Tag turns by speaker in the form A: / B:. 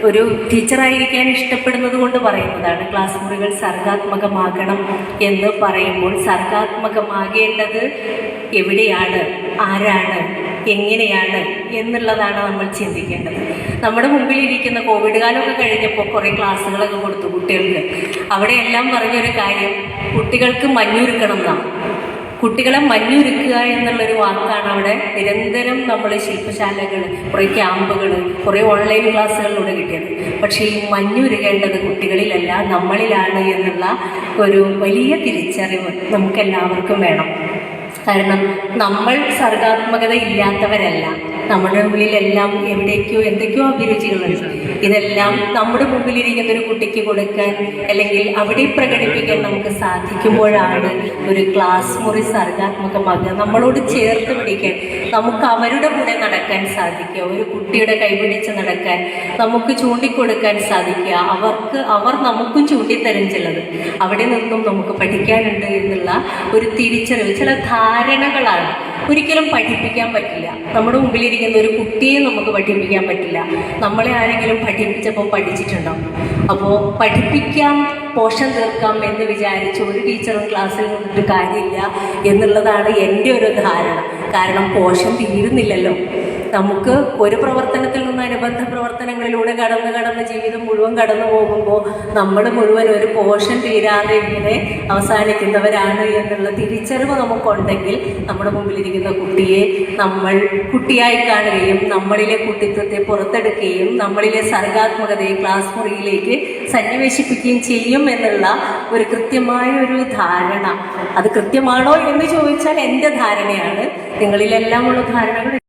A: ഒരു ടീച്ചറായിരിക്കാൻ ഇഷ്ടപ്പെടുന്നത് കൊണ്ട് പറയുന്നതാണ്. ക്ലാസ് മുറികൾ സർഗാത്മകമാകണം എന്ന് പറയുമ്പോൾ സർഗാത്മകമാകേണ്ടത് എവിടെയാണ്, ആരാണ്, എങ്ങനെയാണ് എന്നുള്ളതാണ് നമ്മൾ ചിന്തിക്കേണ്ടത്. നമ്മുടെ മുമ്പിൽ ഇരിക്കുന്ന കോവിഡ് കാലമൊക്കെ കഴിഞ്ഞപ്പോൾ കുറേ ക്ലാസ്സുകളൊക്കെ കൊടുത്തു കുട്ടികൾക്ക്. അവിടെയെല്ലാം പറഞ്ഞൊരു കാര്യം, കുട്ടികൾക്ക് മഞ്ഞുരുക്കണം എന്നാണ്. കുട്ടികളെ മഞ്ഞുരുക്കുക എന്നുള്ളൊരു വാക്കാണ് അവിടെ നിരന്തരം നമ്മൾ ശില്പശാലകൾ, കുറേ ക്യാമ്പുകൾ, കുറേ ഓൺലൈൻ ക്ലാസ്സുകളിലൂടെ കിട്ടിയത്. പക്ഷേ ഈ മഞ്ഞുരുകേണ്ടത് കുട്ടികളിലല്ല, നമ്മളിലാണ് എന്നുള്ള ഒരു വലിയ തിരിച്ചറിവ് നമുക്കെല്ലാവർക്കും വേണം. കാരണം നമ്മൾ സർഗാത്മകത ഇല്ലാത്തവരല്ല. നമ്മുടെ ഉള്ളിലെല്ലാം എവിടേക്കോ എന്തൊക്കെയോ അഭിരുചികളുണ്ട്. ഇതെല്ലാം നമ്മുടെ മുമ്പിലിരിക്കുന്ന ഒരു കുട്ടിക്ക് കൊടുക്കാൻ അല്ലെങ്കിൽ അവിടെ പ്രകടിപ്പിക്കാൻ നമുക്ക് സാധിക്കുമ്പോഴാണ് ഒരു ക്ലാസ് മുറി സർഗാത്മകമാകുക. നമ്മളോട് ചേർത്ത് പിടിക്കാൻ, നമുക്ക് അവരുടെ കൂടെ നടക്കാൻ സാധിക്കുക, ഒരു കുട്ടിയുടെ കൈപിടിച്ച് നടക്കാൻ നമുക്ക് ചൂണ്ടിക്കൊടുക്കാൻ സാധിക്കുക, അവർ നമുക്കും ചൂണ്ടിത്തരും ചിലത്. അവിടെ നിന്നും നമുക്ക് പഠിക്കാനുണ്ട് എന്നുള്ള ഒരു തിരിച്ചറിവ്. ചില ധാരണകളാണ്, ഒരിക്കലും പഠിപ്പിക്കാൻ പറ്റില്ല. നമ്മുടെ മുമ്പിലിരിക്കുന്ന ഒരു കുട്ടിയെ നമുക്ക് പഠിപ്പിക്കാൻ പറ്റില്ല. നമ്മളെ ആരെങ്കിലും പഠിപ്പിച്ചപ്പോൾ പഠിച്ചിട്ടുണ്ടാവും. അപ്പോൾ പഠിപ്പിക്കാം, പോഷൻ തീർക്കാം എന്ന് വിചാരിച്ച് ഒരു ടീച്ചറും ക്ലാസ്സിൽ നിന്നിട്ട് കാര്യമില്ല എന്നുള്ളതാണ് എൻ്റെ ഒരു ധാരണ. കാരണം പോഷൻ തീരുന്നില്ലല്ലോ. നമുക്ക് ഒരു പ്രവർത്തനത്തിൽ നിന്ന് അനുബന്ധ പ്രവർത്തനങ്ങളിലൂടെ കടന്ന് ജീവിതം മുഴുവൻ കടന്നു പോകുമ്പോൾ നമ്മൾ മുഴുവൻ ഒരു പോഷൻ തീരാതെ ഇങ്ങനെ അവസാനിക്കുന്നവരാണ് എന്നുള്ള തിരിച്ചറിവ് നമുക്കുണ്ടെങ്കിൽ നമ്മുടെ മുമ്പിലിരിക്കുന്ന കുട്ടിയെ നമ്മൾ കുട്ടിയായി കാണുകയും നമ്മളിലെ കുട്ടിത്വത്തെ പുറത്തെടുക്കുകയും നമ്മളിലെ സർഗാത്മകതയെ ക്ലാസ് മുറിയിലേക്ക് സന്നിവേശിപ്പിക്കുകയും ചെയ്യും എന്നുള്ള ഒരു കൃത്യമായ ഒരു ധാരണ. അത് കൃത്യമാണോ എന്ന് ചോദിച്ചാൽ എൻ്റെ ധാരണയാണ്. നിങ്ങളിലെല്ലാം ഉള്ള ധാരണകൾ